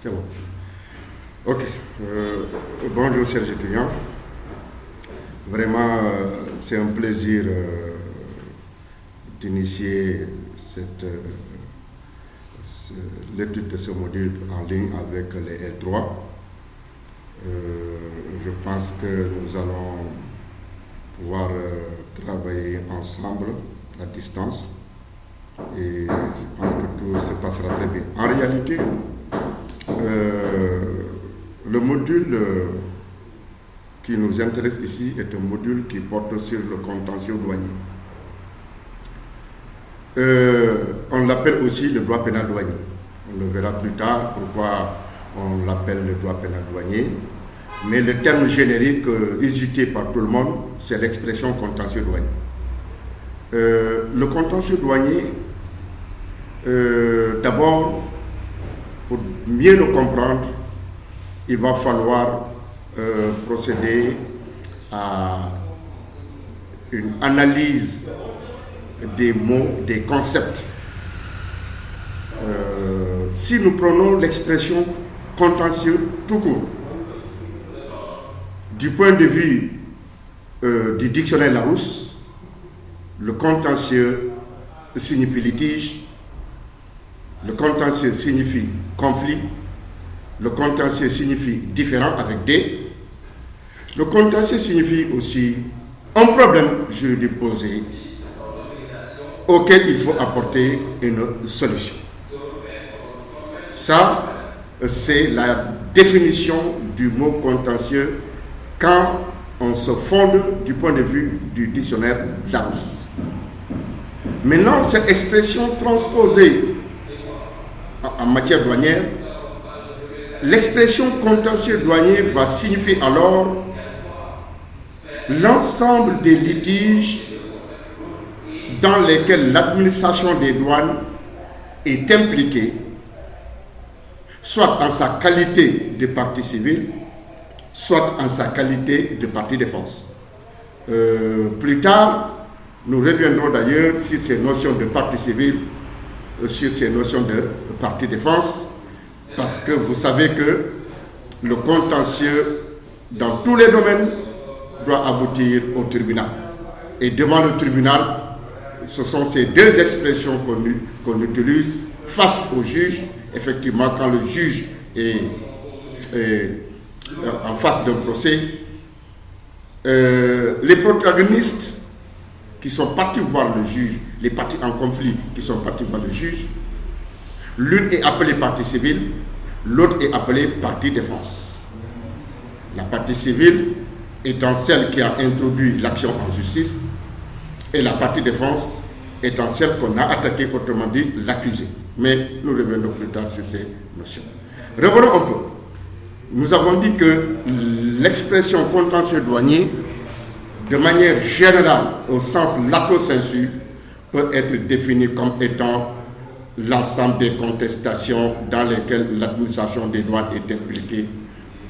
C'est bon. Ok. Bonjour, chers étudiants. Vraiment, c'est un plaisir d'initier l'étude de ce module en ligne avec les L3. Je pense que nous allons pouvoir travailler ensemble à distance et je pense que tout se passera très bien. En réalité, le module qui nous intéresse ici est un module qui porte sur le contentieux douanier. On l'appelle aussi le droit pénal douanier. On le verra plus tard pourquoi on l'appelle le droit pénal douanier. Mais le terme générique usité par tout le monde, c'est l'expression contentieux douanier. Le contentieux douanier, d'abord, pour mieux le comprendre, il va falloir procéder à une analyse des mots, des concepts. Si nous prenons l'expression contentieux tout court, du point de vue du dictionnaire Larousse, le contentieux signifie litige, le contentieux signifie conflit, le contentieux signifie différend avec D, le contentieux signifie aussi un problème juridique posé auquel il faut apporter une solution. Ça, c'est la définition du mot contentieux quand on se fonde du point de vue du dictionnaire Larousse. Maintenant, cette expression transposée en matière douanière, l'expression contentieux douanier va signifier alors l'ensemble des litiges dans lesquels l'administration des douanes est impliquée, soit en sa qualité de partie civile, soit en sa qualité de partie défense. Plus tard, nous reviendrons d'ailleurs sur ces notions de partie civile, sur ces notions de partie défense, parce que vous savez que le contentieux, dans tous les domaines, doit aboutir au tribunal. Et devant le tribunal, ce sont ces deux expressions qu'on utilise face au juge. Effectivement, quand le juge est en face d'un procès, les protagonistes qui sont partis voir le juge, les parties en conflit qui sont partis voir le juge, l'une est appelée partie civile, l'autre est appelée partie défense. La partie civile étant celle qui a introduit l'action en justice et la partie défense étant celle qu'on a attaquée, autrement dit l'accusé. Mais nous reviendrons plus tard sur ces notions. Revenons un peu. Nous avons dit que l'expression contentieux douanier, de manière générale, au sens lato sensu, peut être définie comme étant l'ensemble des contestations dans lesquelles l'administration des douanes est impliquée,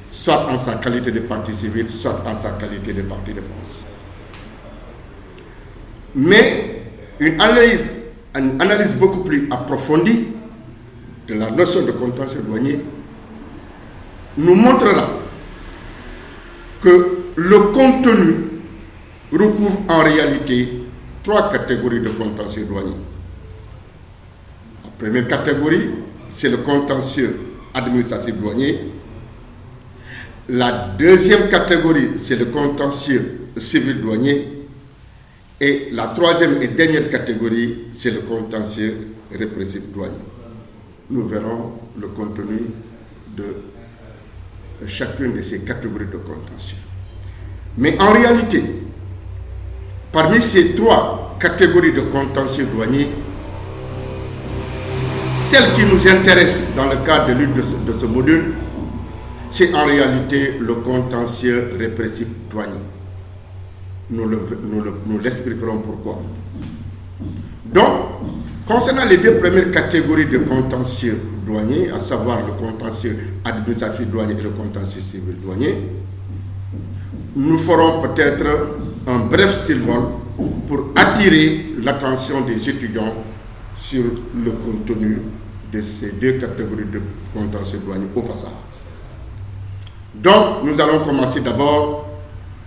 soit en sa qualité de partie civile, soit en sa qualité de partie défense. Mais une analyse beaucoup plus approfondie de la notion de contentieux douanier nous montrera que le contenu recouvre en réalité trois catégories de contentieux douanier. La première catégorie, c'est le contentieux administratif douanier. La deuxième catégorie, c'est le contentieux civil douanier. Et la troisième et dernière catégorie, c'est le contentieux répressif douanier. Nous verrons le contenu de chacune de ces catégories de contentieux. Mais en réalité, parmi ces trois catégories de contentieux douanier, celle qui nous intéresse dans le cadre de l'une de ce module, c'est en réalité le contentieux répressif douanier. Nous l'expliquerons pourquoi. Donc, concernant les deux premières catégories de contentieux douanier, à savoir le contentieux administratif douanier et le contentieux civil douanier, nous ferons peut-être un bref survol pour attirer l'attention des étudiants sur le contenu de ces deux catégories de contentieux douaniers au passage. Donc, nous allons commencer d'abord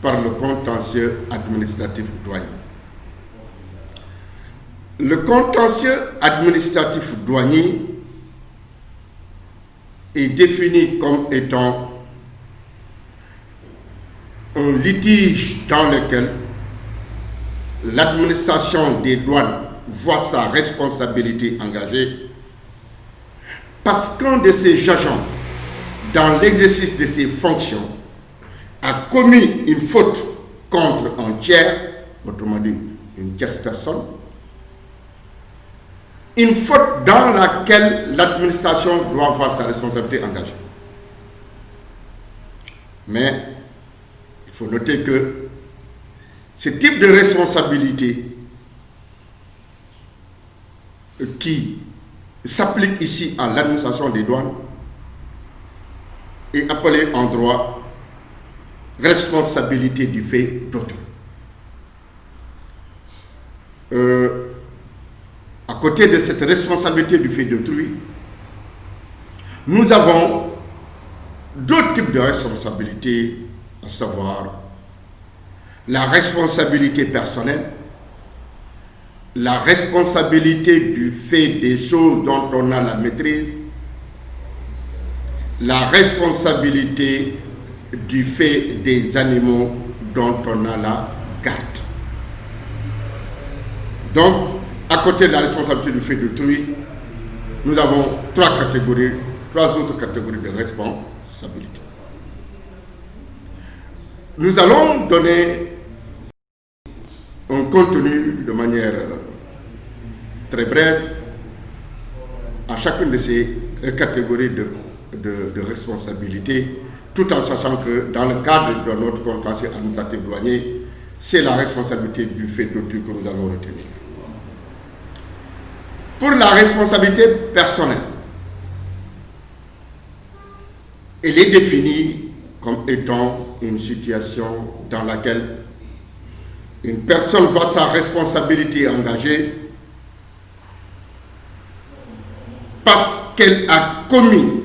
par le contentieux administratif douanier. Le contentieux administratif douanier est défini comme étant un litige dans lequel l'administration des douanes voit sa responsabilité engagée parce qu'un de ses agents, dans l'exercice de ses fonctions, a commis une faute contre un tiers, autrement dit une tierce personne, une faute dans laquelle l'administration doit voir sa responsabilité engagée. Mais il faut noter que ce type de responsabilité qui s'applique ici à l'administration des douanes est appelé en droit responsabilité du fait d'autrui. À côté de cette responsabilité du fait d'autrui, nous avons deux types de responsabilités, à savoir la responsabilité personnelle, la responsabilité du fait des choses dont on a la maîtrise, la responsabilité du fait des animaux dont on a la garde. Donc, à côté de la responsabilité du fait d'autrui, nous avons trois autres catégories de responsabilité. Nous allons donner un contenu de manière très brève à chacune de ces catégories de responsabilité, tout en sachant que dans le cadre de notre contentieux administratif douanier, c'est la responsabilité du fait d'autrui que nous allons retenir. Pour la responsabilité personnelle, elle est définie comme étant une situation dans laquelle une personne voit sa responsabilité engagée parce qu'elle a commis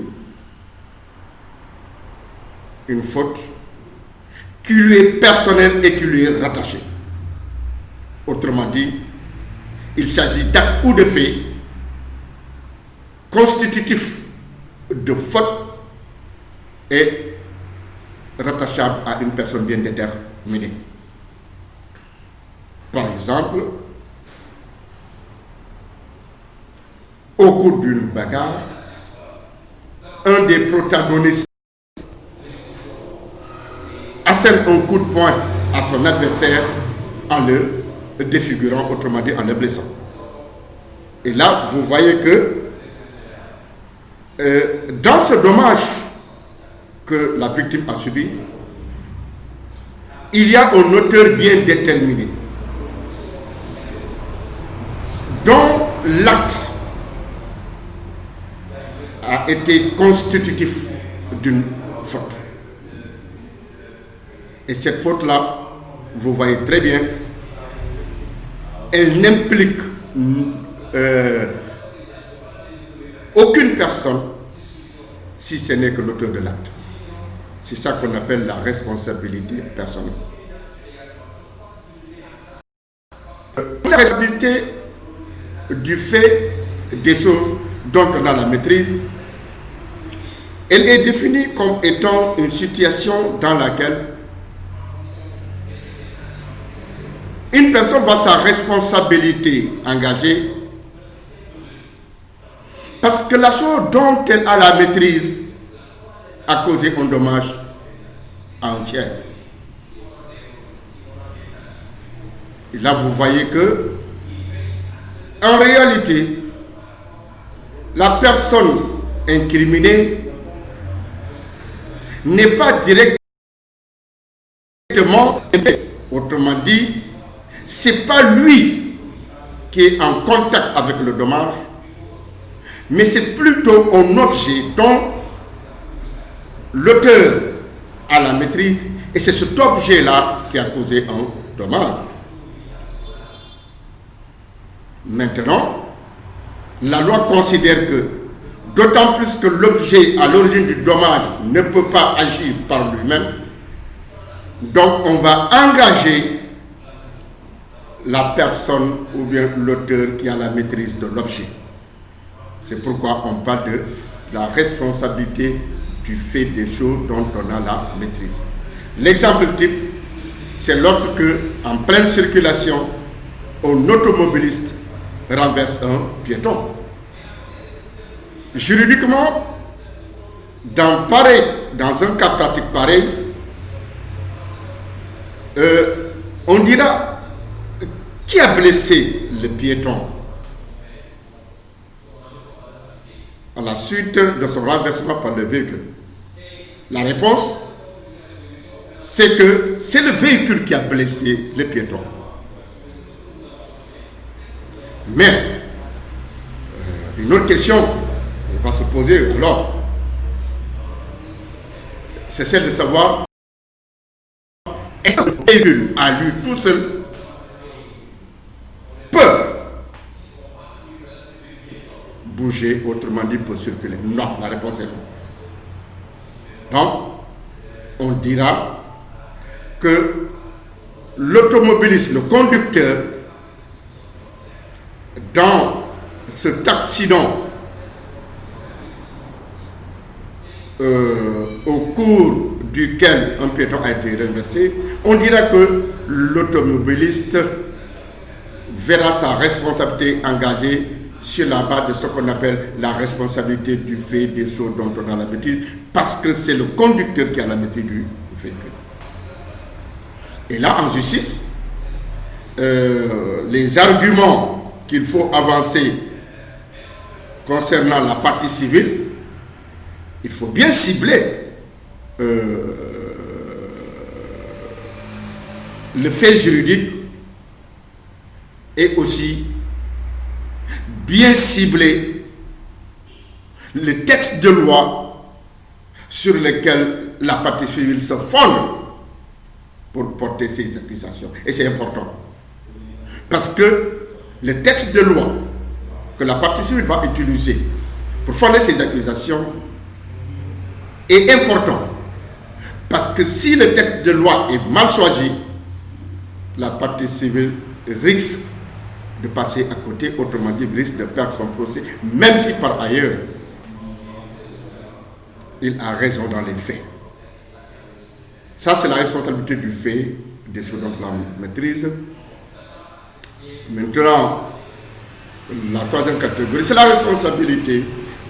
une faute qui lui est personnelle et qui lui est rattachée. Autrement dit, il s'agit d'actes ou de faits constitutifs de faute et rattachables à une personne bien déterminée. Par exemple, au cours d'une bagarre, un des protagonistes assène un coup de poing à son adversaire en le défigurant, autrement dit en le blessant. Et là, vous voyez que dans ce dommage que la victime a subi, il y a un auteur bien déterminé dont l'acte a été constitutif d'une faute. Et cette faute-là, vous voyez très bien, elle n'implique aucune personne si ce n'est que l'auteur de l'acte. C'est ça qu'on appelle la responsabilité personnelle. La responsabilité du fait des choses dont on a la maîtrise, elle est définie comme étant une situation dans laquelle une personne voit sa responsabilité engagée parce que la chose dont elle a la maîtrise a causé un dommage à un tiers. Et là, vous voyez que, en réalité, la personne incriminée n'est pas directement, autrement dit, c'est pas lui qui est en contact avec le dommage, mais c'est plutôt un objet dont l'auteur a la maîtrise, et c'est cet objet-là qui a causé un dommage. Maintenant, la loi considère que d'autant plus que l'objet à l'origine du dommage ne peut pas agir par lui-même. Donc on va engager la personne ou bien l'auteur qui a la maîtrise de l'objet. C'est pourquoi on parle de la responsabilité du fait des choses dont on a la maîtrise. L'exemple type, c'est lorsque, en pleine circulation, un automobiliste renverse un piéton. Juridiquement, dans un cas pratique pareil, on dira qui a blessé le piéton à la suite de son renversement par le véhicule. La réponse, c'est que c'est le véhicule qui a blessé le piéton. Mais une autre question va se poser alors, c'est celle de savoir est-ce que le véhicule à lui tout seul peut bouger, autrement dit peut circuler? Non, la réponse est non. Donc, on dira que l'automobiliste, le conducteur, dans cet accident au cours duquel un piéton a été renversé, on dira que l'automobiliste verra sa responsabilité engagée sur la base de ce qu'on appelle la responsabilité du fait des choses dont on a la maîtrise, parce que c'est le conducteur qui a la maîtrise du véhicule. Et là, en justice, les arguments qu'il faut avancer concernant la partie civile, il faut bien cibler le fait juridique et aussi bien cibler le texte de loi sur lequel la partie civile se fonde pour porter ses accusations. Et c'est important. Parce que le texte de loi que la partie civile va utiliser pour fonder ses accusations est important. Parce que si le texte de loi est mal choisi, la partie civile risque de passer à côté, autrement dit, risque de perdre son procès, même si par ailleurs, il a raison dans les faits. Ça, c'est la responsabilité du fait des choses dont la maîtrise. Maintenant, la troisième catégorie, c'est la responsabilité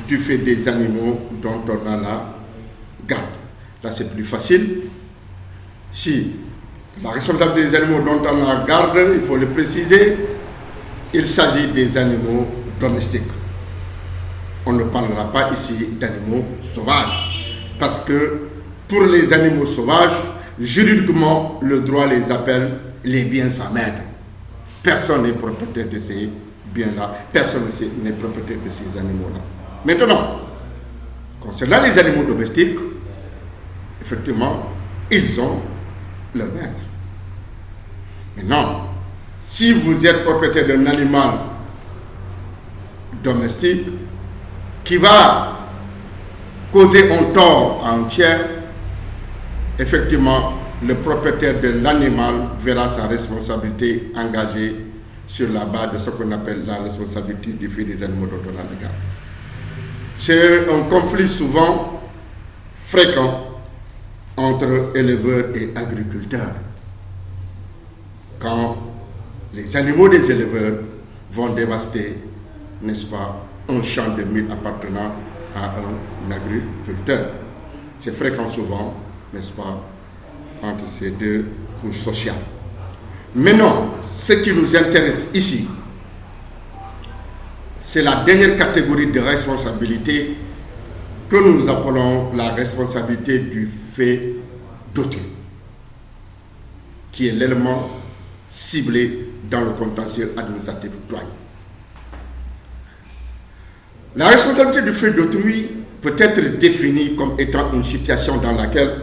du fait des animaux dont on a la garde. Là, c'est plus facile. Si la responsabilité des animaux dont on a la garde, il faut le préciser, il s'agit des animaux domestiques. On ne parlera pas ici d'animaux sauvages. Parce que pour les animaux sauvages, juridiquement, le droit les appelle les biens sans maître. Personne n'est propriétaire de ces biens-là. Personne n'est propriétaire de ces animaux-là. Maintenant, concernant les animaux domestiques, effectivement, ils ont leur maître. Maintenant, si vous êtes propriétaire d'un animal domestique qui va causer un tort à un tiers, effectivement, le propriétaire de l'animal verra sa responsabilité engagée sur la base de ce qu'on appelle la responsabilité du fait des animaux dont on a la garde. C'est un conflit souvent fréquent entre éleveurs et agriculteurs. Quand les animaux des éleveurs vont dévaster, n'est-ce pas, un champ de mil appartenant à un agriculteur. C'est fréquent souvent, n'est-ce pas, entre ces deux couches sociales. Maintenant, ce qui nous intéresse ici, c'est la dernière catégorie de responsabilité que nous appelons la responsabilité du fait d'autrui, qui est l'élément ciblé dans le contentieux administratif douanier. La responsabilité du fait d'autrui peut être définie comme étant une situation dans laquelle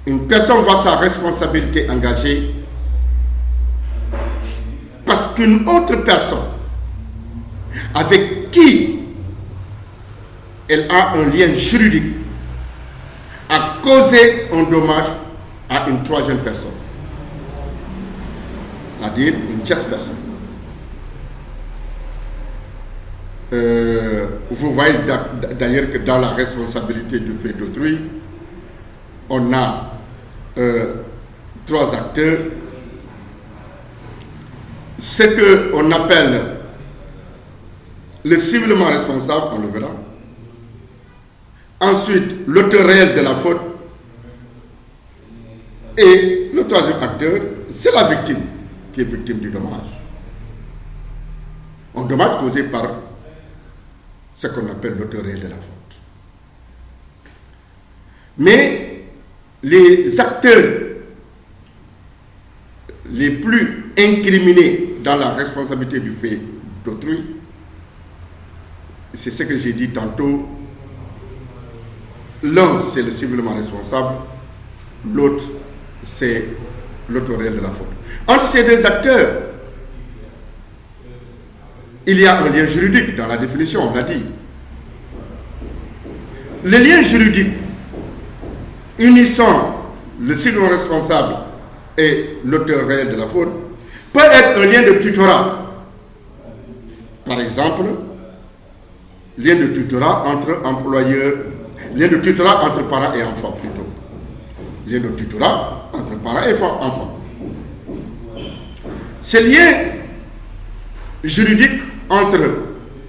une personne voit sa responsabilité engagée parce qu'une autre personne avec qui elle a un lien juridique à causer un dommage à une troisième personne, c'est-à-dire une tierce personne. Vous voyez d'ailleurs que dans la responsabilité du fait d'autrui, on a trois acteurs. Ce qu'on appelle le civilement responsable, on le verra. Ensuite, l'auteur réel de la faute. Et le troisième acteur, c'est la victime qui est victime du dommage. Un dommage causé par ce qu'on appelle l'auteur réel de la faute. Mais les acteurs les plus incriminés dans la responsabilité du fait d'autrui, c'est ce que j'ai dit tantôt. L'un, c'est le civilement responsable, l'autre, c'est l'auteur réel de la faute. Entre ces deux acteurs, il y a un lien juridique dans la définition, on l'a dit. Le lien juridique unissant le civilement responsable et l'auteur réel de la faute peut être un lien de tutorat. Par exemple, lien de tutorat entre employeurs, lien de tutorat entre parents et enfants plutôt. Lien de tutorat entre parents et enfants. Ces liens juridiques entre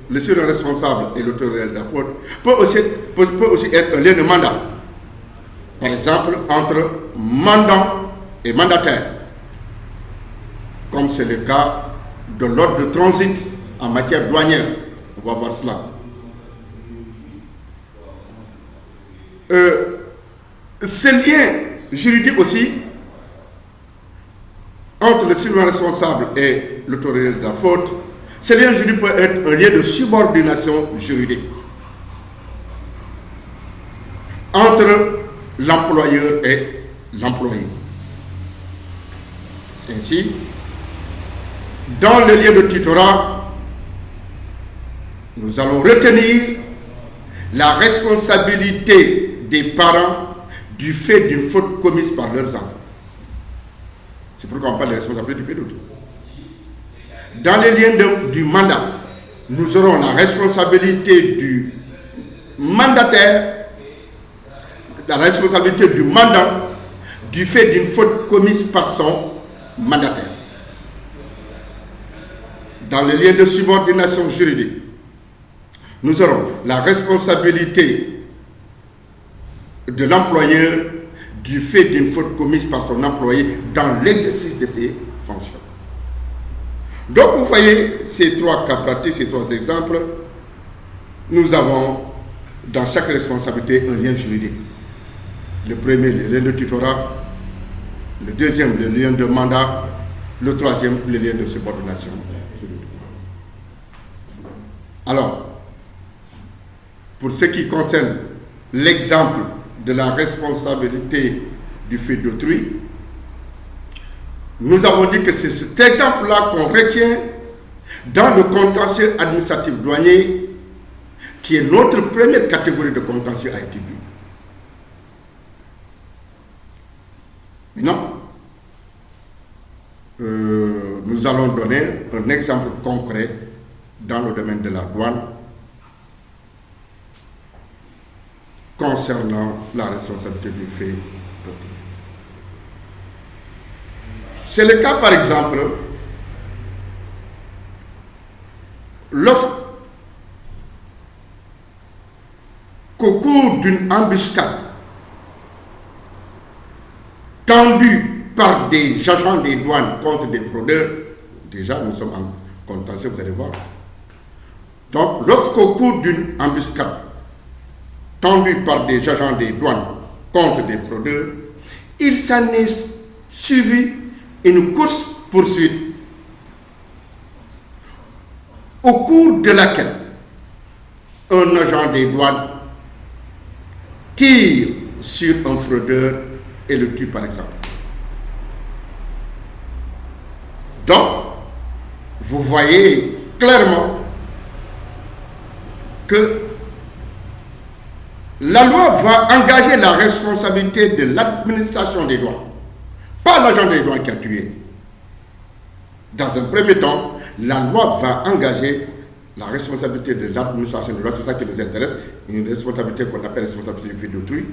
le civilement responsable et l'auteur réel de la faute peut aussi être un lien de mandat. Par exemple, entre mandant et mandataire, comme c'est le cas de l'ordre de transit en matière douanière. On va voir cela. Ce lien juridique aussi entre le civilement responsable et l'auteur réel de la faute, ce lien juridique peut être un lien de subordination juridique entre l'employeur et l'employé. Ainsi, dans le lien de tutorat, nous allons retenir la responsabilité des parents du fait d'une faute commise par leurs enfants. C'est pourquoi on parle de responsabilité du fait d'autrui. Dans les liens du mandat, nous aurons la responsabilité du mandataire, la responsabilité du mandant du fait d'une faute commise par son mandataire. Dans les liens de subordination juridique, nous aurons la responsabilité de l'employeur du fait d'une faute commise par son employé dans l'exercice de ses fonctions. Donc, vous voyez ces trois cas pratiques, ces trois exemples, nous avons dans chaque responsabilité un lien juridique. Le premier, le lien de tutorat, le deuxième, le lien de mandat, le troisième, le lien de subordination juridique. Alors, pour ce qui concerne l'exemple de la responsabilité du fait d'autrui, nous avons dit que c'est cet exemple-là qu'on retient dans le contentieux administratif douanier, qui est notre première catégorie de contentieux à étudier. Maintenant, nous allons donner un exemple concret dans le domaine de la douane concernant la responsabilité du fait d'autrui. C'est le cas, par exemple, lorsqu'au cours d'une embuscade tendue par des agents des douanes contre des fraudeurs, déjà nous sommes en contentieux, vous allez voir. Donc, lorsqu'au cours d'une embuscade tendue par des agents des douanes contre des fraudeurs, il s'en est suivi une course-poursuite au cours de laquelle un agent des douanes tire sur un fraudeur et le tue, par exemple. Donc, vous voyez clairement que La loi va engager la responsabilité de l'administration des douanes, pas l'agent des douanes qui a tué. Dans un premier temps, la loi va engager la responsabilité de l'administration des douanes, c'est ça qui nous intéresse, une responsabilité qu'on appelle responsabilité du fait d'autrui.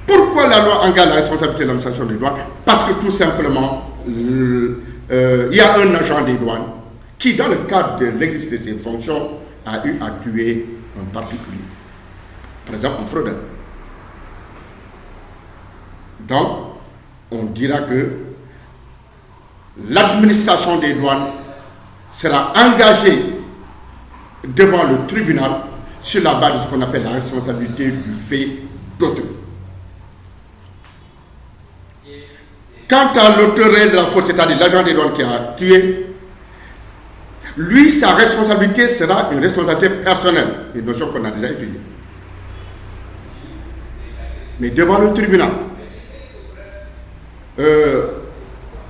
Pourquoi la loi engage la responsabilité de l'administration des douanes? Parce que tout simplement, il y a un agent des douanes qui, dans le cadre de l'exercice de ses fonctions, a eu à tuer un particulier. Par exemple, un fraudeur. Donc, on dira que l'administration des douanes sera engagée devant le tribunal sur la base de ce qu'on appelle la responsabilité du fait d'autrui. Quant à l'auteur réel de la faute, c'est-à-dire l'agent des douanes qui a tué, lui, sa responsabilité sera une responsabilité personnelle, une notion qu'on a déjà étudiée. Mais devant le tribunal,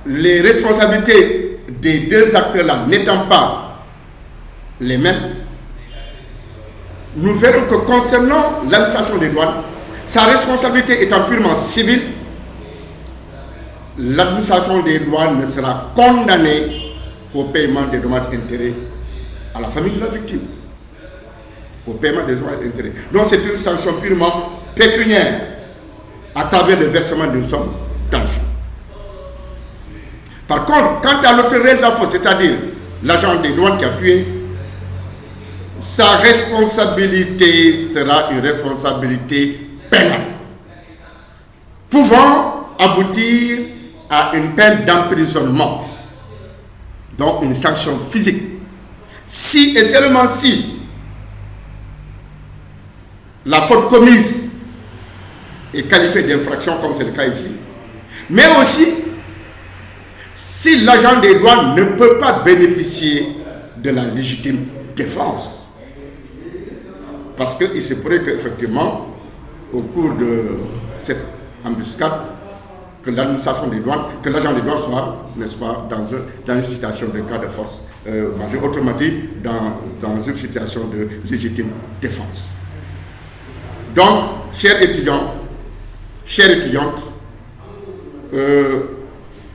les responsabilités des deux acteurs-là n'étant pas les mêmes, nous verrons que concernant l'administration des douanes, sa responsabilité étant purement civile, l'administration des douanes ne sera condamnée qu'au paiement des dommages et intérêts à la famille de la victime. Au paiement des dommages et intérêts. Donc c'est une sanction purement pécuniaire à travers le versement d'une somme d'argent. Par contre, quant à l'auteur réel de la faute, c'est-à-dire l'agent des douanes qui a tué, sa responsabilité sera une responsabilité pénale, pouvant aboutir à une peine d'emprisonnement, donc une sanction physique. Si et seulement si la faute commise est qualifiée d'infraction, comme c'est le cas ici, mais aussi si l'agent des douanes ne peut pas bénéficier de la légitime défense. Parce qu'il se pourrait qu'effectivement, au cours de cette embuscade, que l'administration des douanes, que l'agent des douanes soit, n'est-ce pas, dans une situation de cas de force majeure, autrement dit, dans une situation de légitime défense. Donc, chers étudiants, chères étudiantes,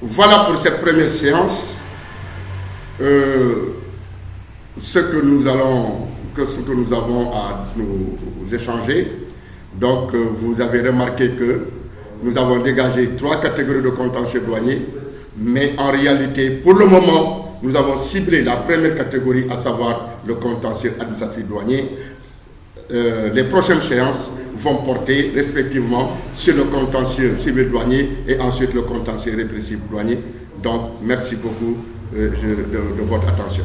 voilà pour cette première séance ce que nous avons à nous échanger. Donc, vous avez remarqué que nous avons dégagé 3 catégories de contentieux douaniers, mais en réalité, pour le moment, nous avons ciblé la première catégorie, à savoir le contentieux administratif douanier. Les prochaines séances vont porter respectivement sur le contentieux civil douanier et ensuite le contentieux répressif douanier. Donc, merci beaucoup de votre attention.